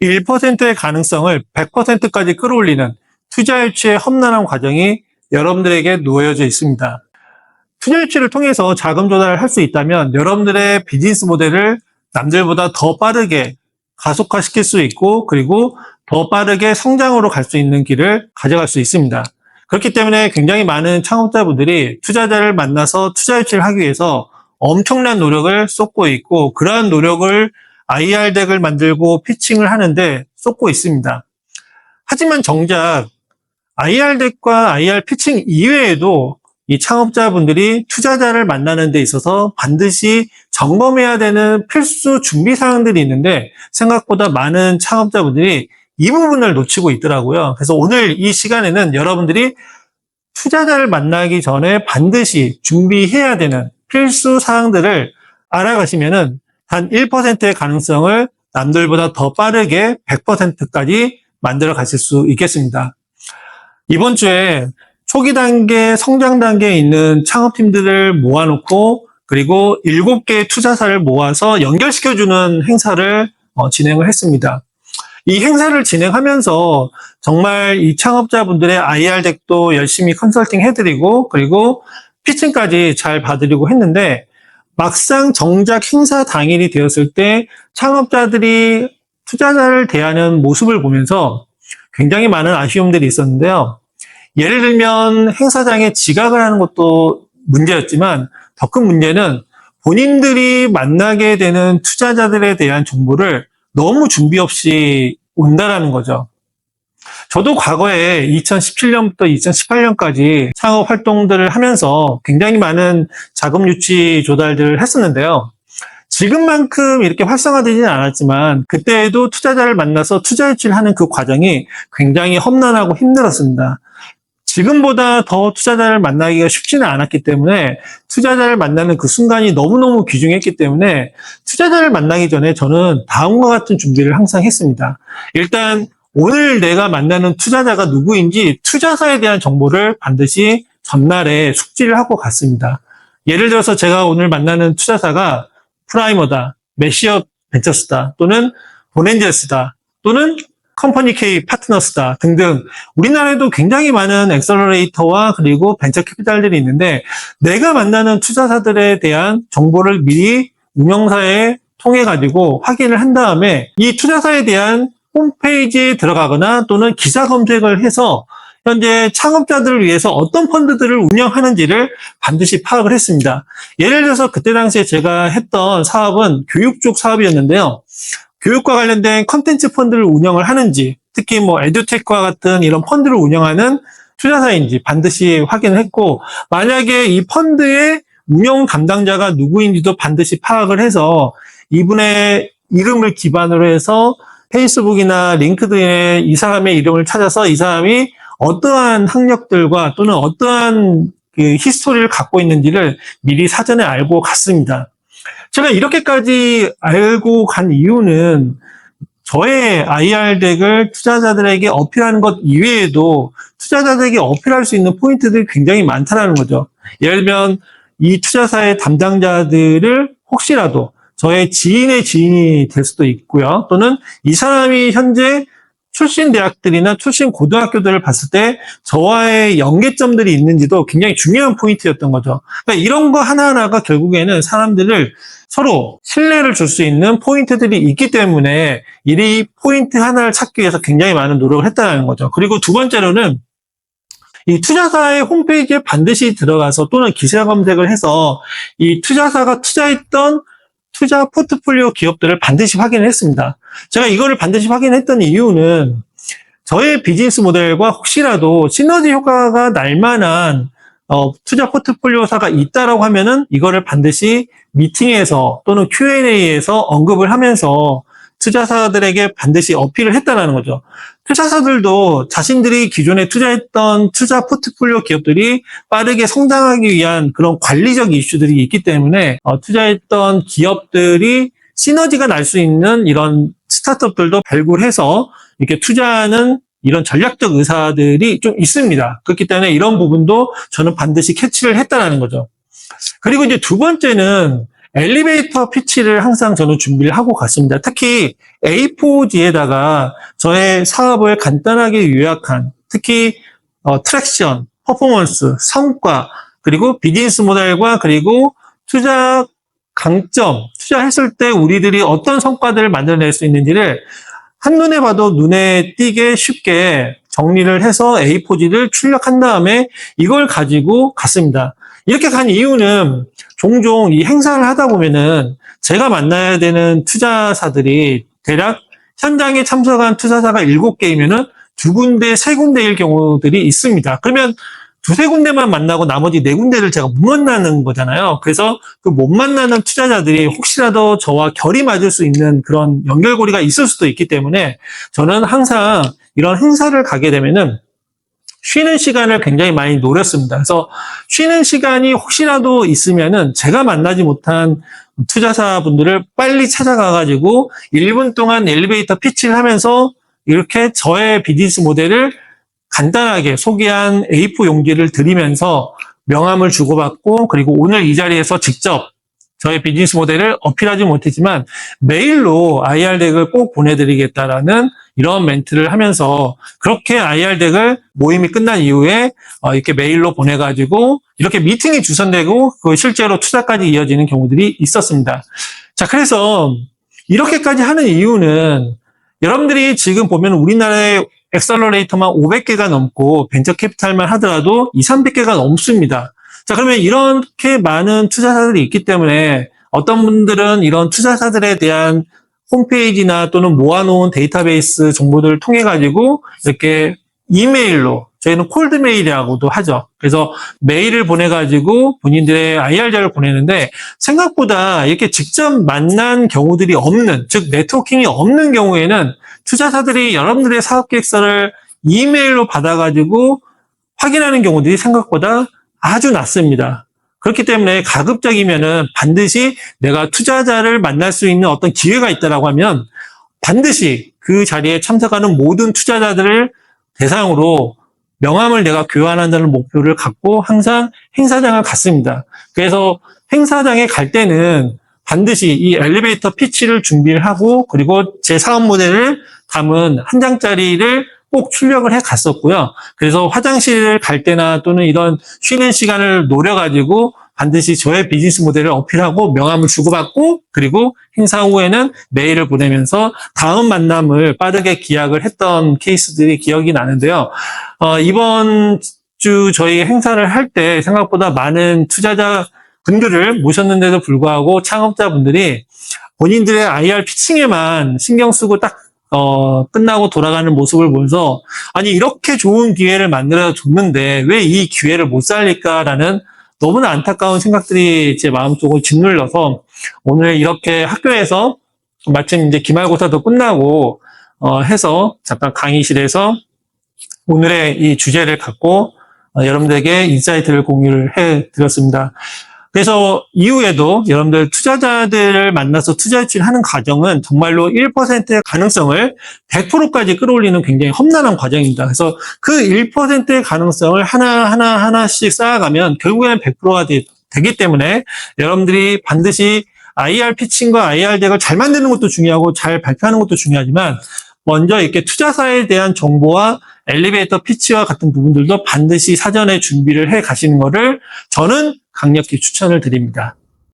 1%의 가능성을 100%까지 끌어올리는 투자 유치의 험난한 과정이 여러분들에게 놓여져 있습니다. 투자 유치를 통해서 자금 조달을 할 수 있다면 여러분들의 비즈니스 모델을 남들보다 더 빠르게 가속화시킬 수 있고, 그리고 더 빠르게 성장으로 갈 수 있는 길을 가져갈 수 있습니다. 그렇기 때문에 굉장히 많은 창업자분들이 투자자를 만나서 투자 유치를 하기 위해서 엄청난 노력을 쏟고 있고, 그러한 노력을 IR 덱을 만들고 피칭을 하는데 쏟고 있습니다. 하지만 정작 IR 덱과 IR 피칭 이외에도 이 창업자분들이 투자자를 만나는 데 있어서 반드시 점검해야 되는 필수 준비 사항들이 있는데 생각보다 많은 창업자분들이 이 부분을 놓치고 있더라고요. 그래서 오늘 이 시간에는 여러분들이 투자자를 만나기 전에 반드시 준비해야 되는 필수 사항들을 알아가시면은 단 1%의 가능성을 남들보다 더 빠르게 100%까지 만들어 가실 수 있겠습니다. 이번 주에 초기 단계, 성장 단계에 있는 창업팀들을 모아놓고 그리고 7개의 투자사를 모아서 연결시켜주는 행사를 진행을 했습니다. 이 행사를 진행하면서 정말 이 창업자분들의 IR 덱도 열심히 컨설팅 해드리고 그리고 피칭까지 잘 봐드리고 했는데 막상 정작 행사 당일이 되었을 때 창업자들이 투자자를 대하는 모습을 보면서 굉장히 많은 아쉬움들이 있었는데요. 예를 들면 행사장에 지각을 하는 것도 문제였지만 더 큰 문제는 본인들이 만나게 되는 투자자들에 대한 정보를 너무 준비 없이 온다라는 거죠. 저도 과거에 2017년부터 2018년까지 창업 활동들을 하면서 굉장히 많은 자금 유치 조달들을 했었는데요. 지금만큼 이렇게 활성화되지는 않았지만 그때에도 투자자를 만나서 투자 유치를 하는 그 과정이 굉장히 험난하고 힘들었습니다. 지금보다 더 투자자를 만나기가 쉽지는 않았기 때문에 투자자를 만나는 그 순간이 너무너무 귀중했기 때문에 투자자를 만나기 전에 저는 다음과 같은 준비를 항상 했습니다. 일단 오늘 내가 만나는 투자자가 누구인지 투자사에 대한 정보를 반드시 전날에 숙지를 하고 갔습니다. 예를 들어서 제가 오늘 만나는 투자사가 프라이머다, 메시업 벤처스다, 또는 보넨젤스다, 또는 컴퍼니 K 파트너스다 등등 우리나라에도 굉장히 많은 엑셀러레이터와 그리고 벤처 캐피탈들이 있는데 내가 만나는 투자사들에 대한 정보를 미리 운영사에 통해 가지고 확인을 한 다음에 이 투자사에 대한 홈페이지에 들어가거나 또는 기사 검색을 해서 현재 창업자들을 위해서 어떤 펀드들을 운영하는지를 반드시 파악을 했습니다. 예를 들어서 그때 당시에 제가 했던 사업은 교육 쪽 사업이었는데요. 교육과 관련된 컨텐츠 펀드를 운영을 하는지, 특히 에듀테크와 같은 이런 펀드를 운영하는 투자사인지 반드시 확인을 했고, 만약에 이 펀드의 운영 담당자가 누구인지도 반드시 파악을 해서 이분의 이름을 기반으로 해서 페이스북이나 링크드인에 이 사람의 이름을 찾아서 이 사람이 어떠한 학력들과 또는 어떠한 그 히스토리를 갖고 있는지를 미리 사전에 알고 갔습니다. 제가 이렇게까지 알고 간 이유는 저의 IR 덱을 투자자들에게 어필하는 것 이외에도 투자자들에게 어필할 수 있는 포인트들이 굉장히 많다는 거죠. 예를 들면 이 투자사의 담당자들을 혹시라도 저의 지인의 지인이 될 수도 있고요. 또는 이 사람이 현재 출신 대학들이나 출신 고등학교들을 봤을 때 저와의 연계점들이 있는지도 굉장히 중요한 포인트였던 거죠. 그러니까 이런 거 하나하나가 결국에는 사람들을 서로 신뢰를 줄 수 있는 포인트들이 있기 때문에 이 포인트 하나를 찾기 위해서 굉장히 많은 노력을 했다는 거죠. 그리고 두 번째로는 이 투자사의 홈페이지에 반드시 들어가서 또는 기사 검색을 해서 이 투자사가 투자했던 투자 포트폴리오 기업들을 반드시 확인을 했습니다. 제가 이거를 반드시 확인했던 이유는 저의 비즈니스 모델과 혹시라도 시너지 효과가 날 만한 투자 포트폴리오사가 있다라고 하면은 이거를 반드시 미팅에서 또는 Q&A에서 언급을 하면서 투자사들에게 반드시 어필을 했다는 거죠. 투자사들도 자신들이 기존에 투자했던 투자 포트폴리오 기업들이 빠르게 성장하기 위한 그런 관리적 이슈들이 있기 때문에 투자했던 기업들이 시너지가 날 수 있는 이런 스타트업들도 발굴해서 이렇게 투자하는 이런 전략적 의사들이 좀 있습니다. 그렇기 때문에 이런 부분도 저는 반드시 캐치를 했다는 거죠. 그리고 이제 두 번째는 엘리베이터 피치를 항상 저는 준비를 하고 갔습니다. 특히 A4지에다가 저의 사업을 간단하게 요약한, 특히 트랙션, 퍼포먼스, 성과, 그리고 비즈니스 모델과 그리고 투자 강점, 투자했을 때 우리들이 어떤 성과들을 만들어낼 수 있는지를 한눈에 봐도 눈에 띄게 쉽게 정리를 해서 A4지를 출력한 다음에 이걸 가지고 갔습니다. 이렇게 간 이유는 종종 이 행사를 하다 보면은 제가 만나야 되는 투자사들이 대략 현장에 참석한 투자사가 7개이면은 2군데, 3군데일 경우들이 있습니다. 그러면 2-3군데만 만나고 나머지 4군데를 제가 못 만나는 거잖아요. 그래서 그 못 만나는 투자자들이 혹시라도 저와 결이 맞을 수 있는 그런 연결고리가 있을 수도 있기 때문에 저는 항상 이런 행사를 가게 되면은 쉬는 시간을 굉장히 많이 노렸습니다. 그래서 쉬는 시간이 혹시라도 있으면은 제가 만나지 못한 투자사분들을 빨리 찾아가가지고 1분 동안 엘리베이터 피치를 하면서 이렇게 저의 비즈니스 모델을 간단하게 소개한 A4 용지를 드리면서 명함을 주고받고, 그리고 오늘 이 자리에서 직접 저의 비즈니스 모델을 어필하지 못했지만 메일로 IR 덱을 꼭 보내드리겠다라는 이런 멘트를 하면서, 그렇게 IR 덱을 모임이 끝난 이후에 이렇게 메일로 보내가지고 이렇게 미팅이 주선되고 그 실제로 투자까지 이어지는 경우들이 있었습니다. 자, 그래서 이렇게까지 하는 이유는 여러분들이 지금 보면 우리나라의 엑셀러레이터만 500개가 넘고 벤처 캐피탈만 하더라도 200-300개가 넘습니다. 자, 그러면 이렇게 많은 투자사들이 있기 때문에 어떤 분들은 이런 투자사들에 대한 홈페이지나 또는 모아놓은 데이터베이스 정보들을 통해 가지고 이렇게 이메일로, 저희는 콜드메일이라고도 하죠. 그래서 메일을 보내가지고 본인들의 IR자를 보내는데 생각보다 이렇게 직접 만난 경우들이 없는, 즉 네트워킹이 없는 경우에는 투자사들이 여러분들의 사업계획서를 이메일로 받아가지고 확인하는 경우들이 생각보다 아주 낮습니다. 그렇기 때문에 가급적이면은 반드시 내가 투자자를 만날 수 있는 어떤 기회가 있다라고 하면 반드시 그 자리에 참석하는 모든 투자자들을 대상으로 명함을 내가 교환한다는 목표를 갖고 항상 행사장을 갔습니다. 그래서 행사장에 갈 때는 반드시 이 엘리베이터 피치를 준비를 하고, 그리고 제 사업 모델을 담은 한 장짜리를 꼭 출력을 해 갔었고요. 그래서 화장실을 갈 때나 또는 이런 쉬는 시간을 노려가지고 반드시 저의 비즈니스 모델을 어필하고 명함을 주고받고, 그리고 행사 후에는 메일을 보내면서 다음 만남을 빠르게 기약을 했던 케이스들이 기억이 나는데요. 이번 주 저희 행사를 할 때 생각보다 많은 투자자 분들을 모셨는데도 불구하고 창업자분들이 본인들의 IR 피칭에만 신경 쓰고 딱 끝나고 돌아가는 모습을 보면서, 아니 이렇게 좋은 기회를 만들어 줬는데 왜 이 기회를 못 살릴까라는 너무나 안타까운 생각들이 제 마음속을 짓눌러서 오늘 이렇게 학교에서 마침 이제 기말고사도 끝나고 해서 잠깐 강의실에서 오늘의 이 주제를 갖고 여러분들에게 인사이트를 공유를 해 드렸습니다. 그래서 이후에도 여러분들 투자자들을 만나서 투자 유치를 하는 과정은 정말로 1%의 가능성을 100%까지 끌어올리는 굉장히 험난한 과정입니다. 그래서 그 1%의 가능성을 하나씩 쌓아가면 결국에는 100%가 되기 때문에 여러분들이 반드시 IR 피칭과 IR 덱을 잘 만드는 것도 중요하고 잘 발표하는 것도 중요하지만 먼저 이렇게 투자사에 대한 정보와 엘리베이터 피치와 같은 부분들도 반드시 사전에 준비를 해 가시는 거를 저는 강력히 추천을 드립니다.